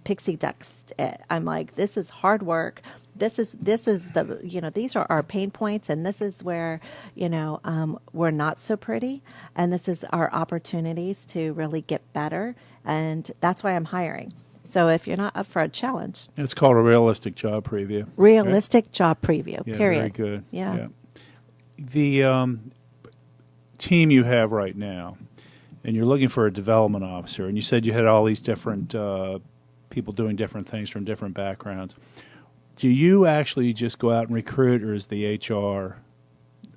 pixie dust. I'm like, this is hard work. This is the, these are our pain points, and this is where, we're not so pretty, and this is our opportunities to really get better, and that's why I'm hiring. So if you're not up for a challenge. It's called a realistic job preview. Realistic job preview, Yeah, period. very good. Yeah. The team you have right now, and you're looking for a development officer, and you said you had all these different people doing different things from different backgrounds. Do you actually just go out and recruit, or is the HR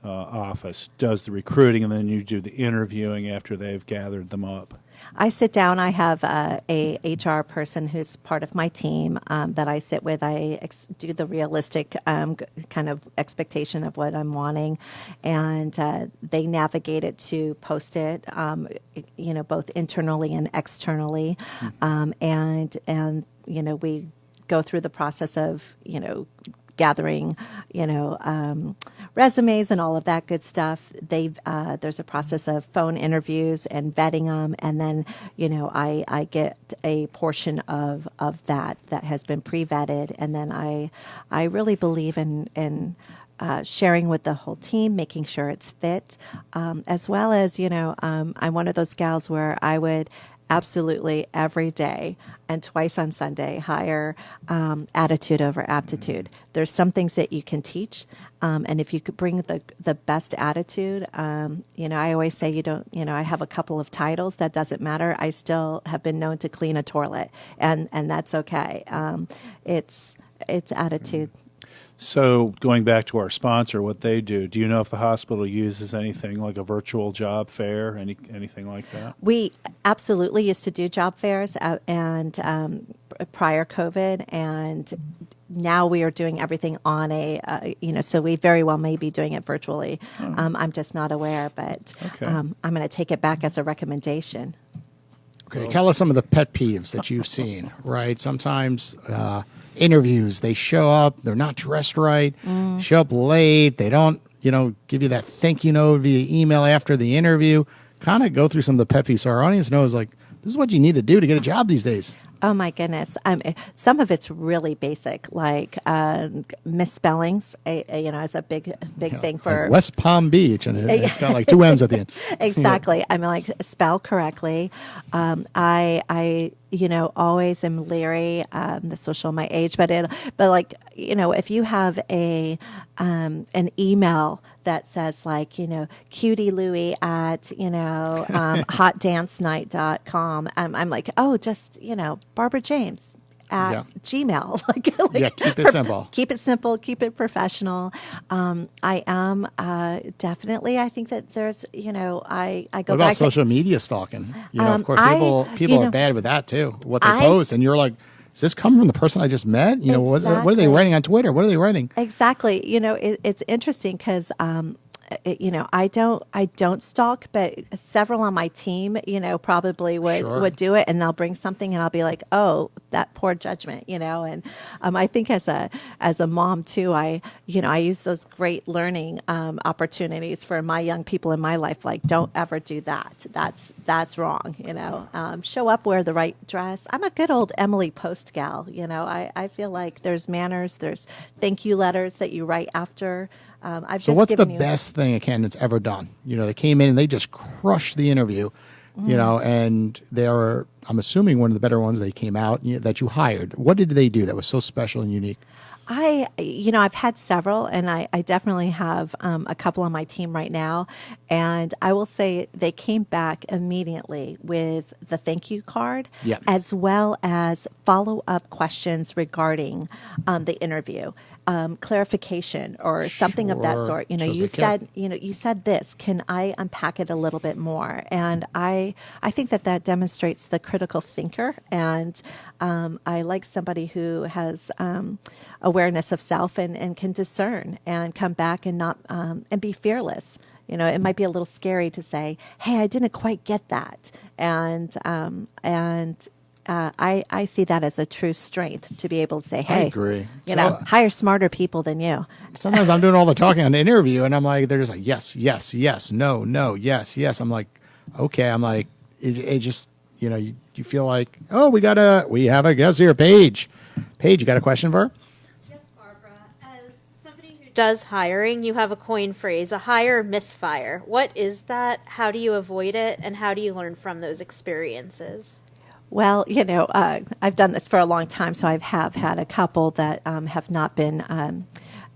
office does the recruiting and then you do the interviewing after they've gathered them up? I sit down. I have a HR person who's part of my team that I sit with. I do the realistic kind of expectation of what I'm wanting, and they navigate it to post it, both internally and externally, and we go through the process of gathering, resumes and all of that good stuff. There's a process of phone interviews and vetting them, and then I get a portion of that has been pre-vetted, and then I really believe in sharing with the whole team, making sure it's fit, as well as I'm one of those gals where I would absolutely every day and twice on Sunday hire attitude over aptitude. There's some things that you can teach, and if you could bring the best attitude, I always say I have a couple of titles, that doesn't matter. I still have been known to clean a toilet, and that's okay. It's attitude. So going back to our sponsor, what they do you know if the hospital uses anything like a virtual job fair, anything like that? We absolutely used to do job fairs and prior COVID, and now we are doing everything on so we very well may be doing it virtually. I'm just not aware, but Okay. I'm going to take it back as a recommendation. Okay, tell us some of the pet peeves that you've seen, right? Sometimes interviews, they show up, they're not dressed right, show up late, they don't, give you that thank you note via email after the interview. Kind of go through some of the pet peeves so our audience knows, like, this is what you need to do to get a job these days. Oh my goodness! Some of it's really basic, like misspellings. Is a big thing for like West Palm Beach, and it's got like two M's at the end. Exactly. I mean, like, spell correctly. I always am leery. This will show my age, but if you have an email that says like, cutie Louie at, hotdancenight.com. I'm like, oh, just, Barbara James at Gmail. Keep it simple. Keep it simple. Keep it professional. I am definitely, I think that there's, I go back. What about social media stalking? Of course, people are bad with that too. What they post, and you're like, does this come from the person I just met? You know, what are they Exactly. writing on Twitter? What are they writing? Exactly. You know, it's interesting because, you know, I don't stalk, but several on my team, you know, probably Sure. would do it, and they'll bring something, and I'll be like, oh, that poor judgment, you know. And I think as a mom too, I use those great learning opportunities for my young people in my life. Like, don't ever do that. That's wrong. You know, show up, wear the right dress. I'm a good old Emily Post gal. You know, I feel like there's manners, there's thank you letters that you write after. I've So just what's the given you- best thing a candidate's ever done? You know, they came in and they just crushed the interview, you know, and they are, I'm assuming, one of the better ones. They came out that you hired. What did they do that was so special and unique? I've had several, and I definitely have a couple on my team right now. And I will say they came back immediately with the thank you card, Yeah. as well as follow-up questions regarding the interview. Clarification or something of that Sure. sort. You know, Shows you they care. said, you said this. Can I unpack it a little bit more? And I think that demonstrates the critical thinker. And I like somebody who has awareness of self and can discern and come back and not and be fearless. You know, it might be a little scary to say, "Hey, I didn't quite get that," and I see that as a true strength to be able to say, "Hey, agree. you know, hire smarter people than you." Sometimes I'm doing all the talking on the interview, and I'm like, they're just like, yes, yes, yes, no, no, yes, yes. I'm like, okay. I'm like, it just, you know, you feel like, oh, we have a guest here, Paige. Paige, you got a question for her? Yes, Barbara. As somebody who does hiring, you have a coin phrase, a hire, misfire. What is that? How do you avoid it? And how do you learn from those experiences? Well, you know, I've done this for a long time, so I have had a couple that have not been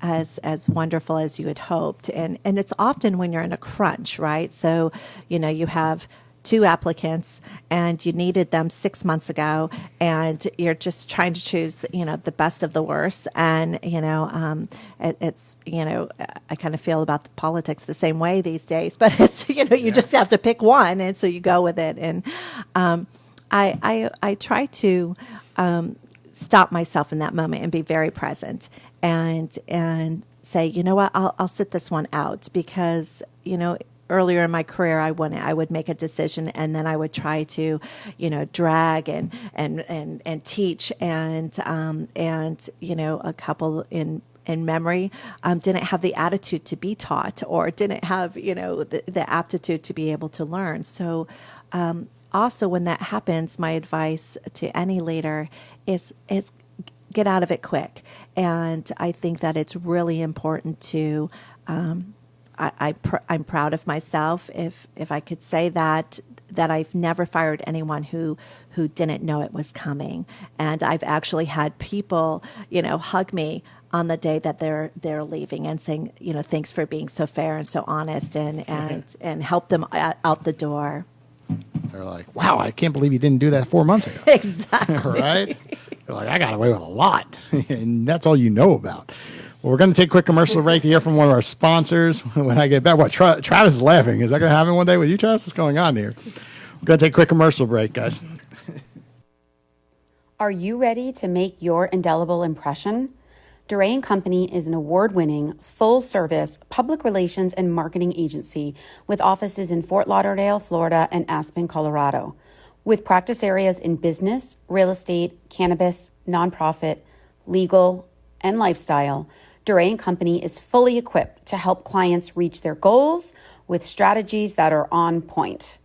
as wonderful as you had hoped, and it's often when you're in a crunch, right? So, you know, you have 2 applicants and you needed them 6 months ago, and you're just trying to choose, you know, the best of the worst. And, you know, it's, you know, I kind of feel about the politics the same way these days, but it's, you know, you just have to pick one. And so you go with it. And I try to stop myself in that moment and be very present and say, you know what, I'll sit this one out, because, you know, earlier in my career, I would make a decision, and then I would try to, you know, drag and teach, and you know, a couple in memory didn't have the attitude to be taught, or didn't have, you know, the aptitude to be able to learn. So also, when that happens, my advice to any leader is get out of it quick. And I think that it's really important to. I'm proud of myself if I could say that I've never fired anyone who didn't know it was coming. And I've actually had people, you know, hug me on the day that they're leaving and saying, you know, thanks for being so fair and so honest, and help them out the door. They're like, wow, I can't believe you didn't do that 4 months ago. Exactly. Right? You're like, I got away with a lot, and that's all you know about. Well, we're going to take a quick commercial break to hear from one of our sponsors. When I get back, what, Travis is laughing. Is that going to happen one day with you, Travis? What's going on here? We're going to take a quick commercial break, guys. Are you ready to make your indelible impression? DeRay & Company is an award-winning, full-service public relations and marketing agency with offices in Fort Lauderdale, Florida, and Aspen, Colorado. With practice areas in business, real estate, cannabis, nonprofit, legal, and lifestyle, DeRay & Company is fully equipped to help clients reach their goals with strategies that are on point.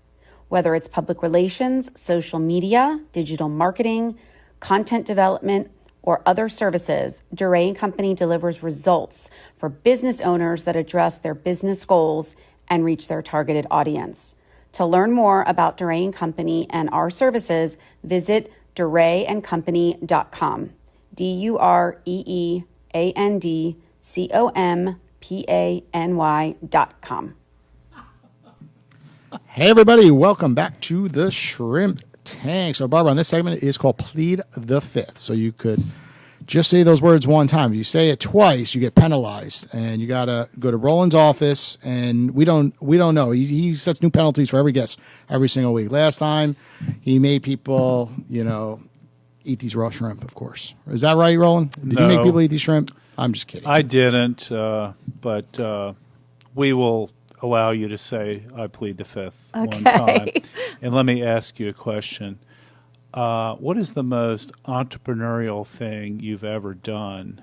Whether it's public relations, social media, digital marketing, content development, or other services, DeRay & Company delivers results for business owners that address their business goals and reach their targeted audience. To learn more about DeRay & Company and our services, visit DeRayandCompany.com. DeRayandCompany.com. Hey, everybody. Welcome back to the Shrimp Tank. So, Barbara, on this segment is called Plead the Fifth. So you could just say those words one time. If you say it twice, you get penalized, and you got to go to Roland's office, and we don't know. He sets new penalties for every guest every single week. Last time, he made people, you know, eat these raw shrimp, of course. Is that right, Roland? Did you make people eat these shrimp? I'm just kidding. I didn't, but we will allow you to say I plead the fifth one time. And let me ask you a question. What is the most entrepreneurial thing you've ever done?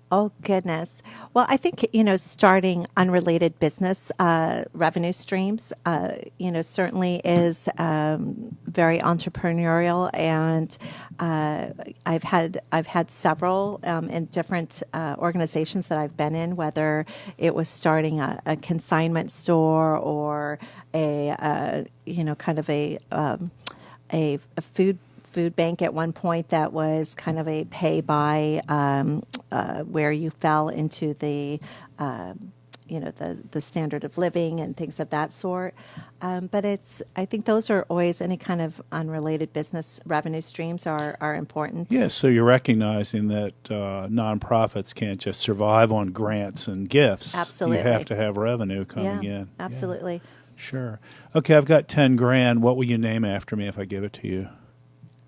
Oh, goodness. Well, I think, starting unrelated business revenue streams, certainly is very entrepreneurial. And I've had several in different organizations that I've been in, whether it was starting a consignment store or a food bank at one point that was kind of a pay by where you fell into the standard of living and things of that sort. But I think those are always any kind of unrelated business revenue streams are important. Yes, so you're recognizing that nonprofits can't just survive on grants and gifts. Absolutely. You have to have revenue coming in. Absolutely. Yeah. Sure. Okay, I've got 10 grand. What will you name after me if I give it to you?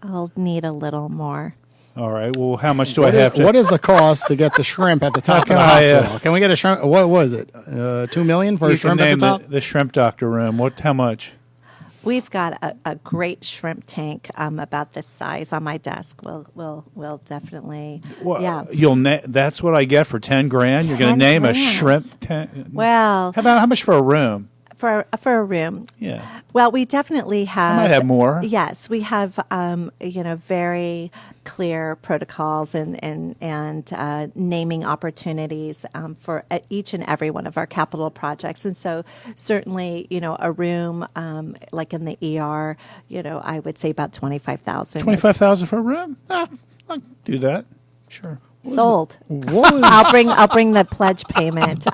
I'll need a little more. All right. Well, how much do I have to? What is the cost to get the shrimp at the top of the hospital? Can we get a shrimp? What was it? $2 million for a shrimp at the top? The shrimp doctor room. How much? We've got a great shrimp tank about this size on my desk. We'll definitely. Well, yeah. That's what I get for 10 grand. You're going to name a shrimp tank. Well, how much for a room? For a room. Yeah. Well, we definitely have. I might have more. Yes, we have. Very clear protocols and naming opportunities for each and every one of our capital projects, and so certainly, a room like in the ER, I would say about 25,000. 25,000 for a room? I'll do that. Sure. Sold. I'll bring the pledge payment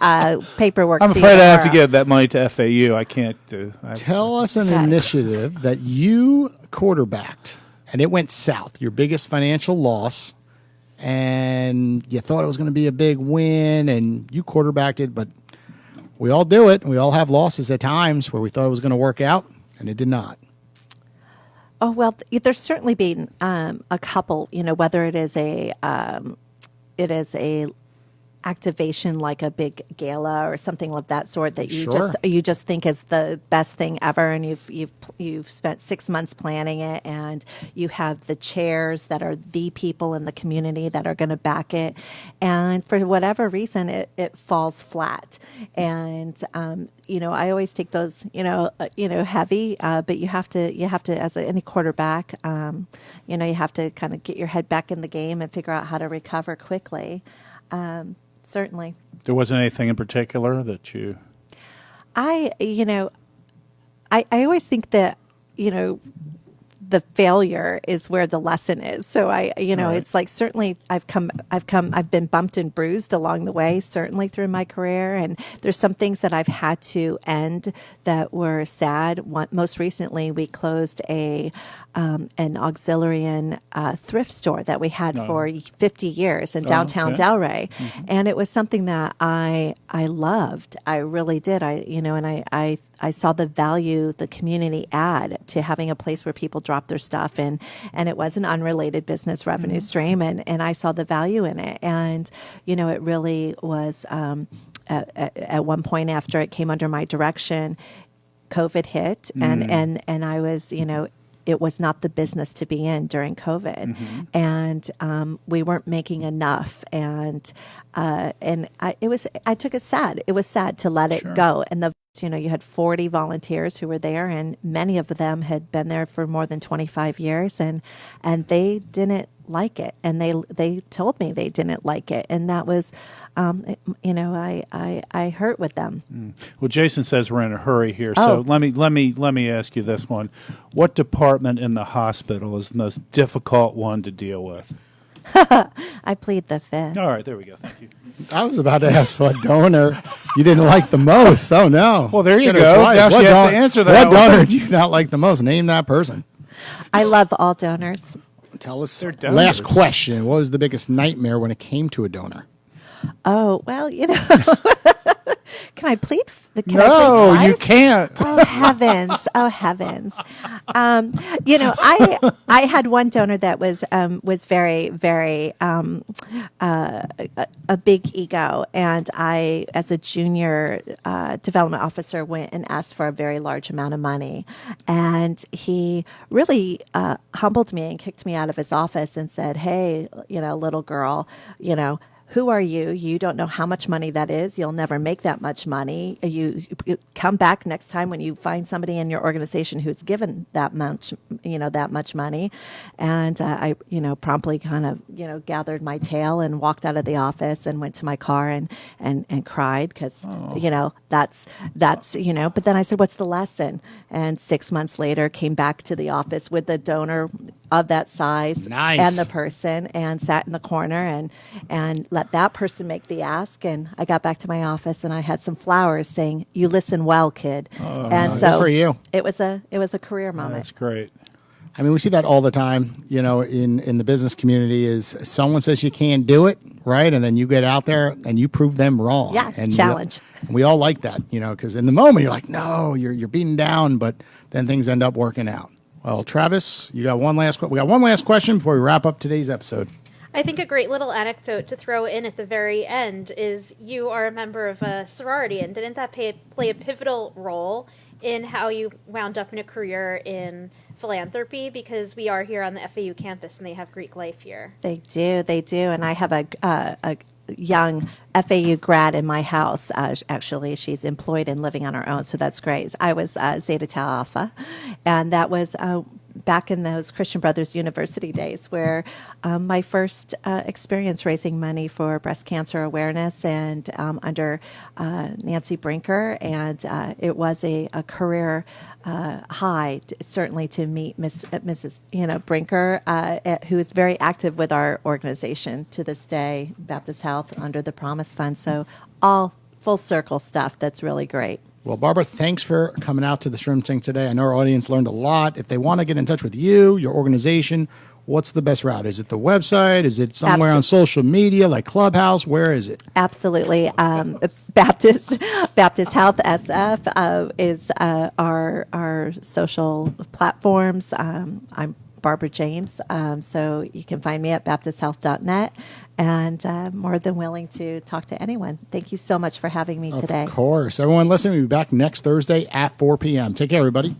paperwork. I'm to afraid you I have to give that money to FAU. I can't do. Tell us an initiative that you quarterbacked and it went south. Your biggest financial loss, and you thought it was going to be a big win, and you quarterbacked it. But we all do it. We all have losses at times where we thought it was going to work out, and it did not. Oh, well, there's certainly been a couple, whether it is a activation like a big gala or something of that sort that you just think is the best thing ever, and you've spent 6 months planning it, and you have the chairs that are the people in the community that are going to back it, and for whatever reason it falls flat. And I always take those heavy, but you have to as any quarterback, you have to kind of get your head back in the game and figure out how to recover quickly. Certainly. There wasn't anything in particular that you... I always think that, the failure is where the lesson is. So it's like, certainly I've been bumped and bruised along the way, certainly through my career. And there's some things that I've had to end that were sad. Most recently, we closed an auxiliary thrift store that we had for 50 years in downtown Delray. Mm-hmm. And it was something that I loved. I really did. I saw the value the community add to having a place where people drop their stuff in, and it was an unrelated business revenue stream, and I saw the value in it. And, it really was, at one point after it came under my direction, COVID hit, and I was, it was not the business to be in during COVID, and we weren't making enough, and I took it sad. It was sad to let it go, and you had 40 volunteers who were there, and many of them had been there for more than 25 years, and they didn't like it, and they told me they didn't like it, and that was, I hurt with them. Well, Jason says we're in a hurry here, so let me ask you this one: what department in the hospital is the most difficult one to deal with? I plead the fifth. All right, there we go. Thank you. I was about to ask what donor you didn't like the most. Oh, no. Well, there you go. Now she has to answer that. What donor do you not like the most? Name that person. I love all donors. Tell us. Last question. What was the biggest nightmare when it came to a donor? Oh, well, Can I plead? No, you can't. Oh heavens! Oh heavens! I had one donor that was very, very a big ego, and I, as a junior development officer, went and asked for a very large amount of money, and he really humbled me and kicked me out of his office and said, "Hey, little girl, who are you? You don't know how much money that is. You'll never make that much money. You come back next time when you find somebody in your organization who's given that much money." And I, promptly kind of, gathered my tail and walked out of the office and went to my car and cried because, that's, but then I said, "What's the lesson?" And 6 months later came back to the office with the donor of that size and the person, and sat in the corner and let that person make the ask. And I got back to my office and I had some flowers saying, "You listen well, kid." And so good for you. It was a career moment. That's great. I mean, we see that all the time, in the business community. Is someone says you can't do it, right? And then you get out there and you prove them wrong. Yeah, and challenge. We all like that, because in the moment you're like, no, you're beaten down, but then things end up working out. Well, Travis, we got one last question before we wrap up today's episode. I think a great little anecdote to throw in at the very end is you are a member of a sorority, and didn't that play a pivotal role in how you wound up in a career in philanthropy? Because we are here on the FAU campus, and they have Greek life here. They do, and I have a young FAU grad in my house. Actually, she's employed and living on her own, so that's great. I was Zeta Tau Alpha, and that was back in those Christian Brothers University days, where my first experience raising money for breast cancer awareness, and under Nancy Brinker, and it was a career high, certainly, to meet Mrs. Brinker, who is very active with our organization to this day, Baptist Health, under the Promise Fund. So all full circle stuff that's really great. Well, Barbara, thanks for coming out to the Shrimp Tank today. I know our audience learned a lot. If they want to get in touch with you, your organization, what's the best route? Is it the website? Is it somewhere on social media like Clubhouse? Where is it? Absolutely. Baptist Health SF is our social platforms. I'm Barbara James. So you can find me at baptisthealth.net, and more than willing to talk to anyone. Thank you so much for having me today. Of course. Everyone listening, we'll be back next Thursday at 4 p.m. Take care, everybody.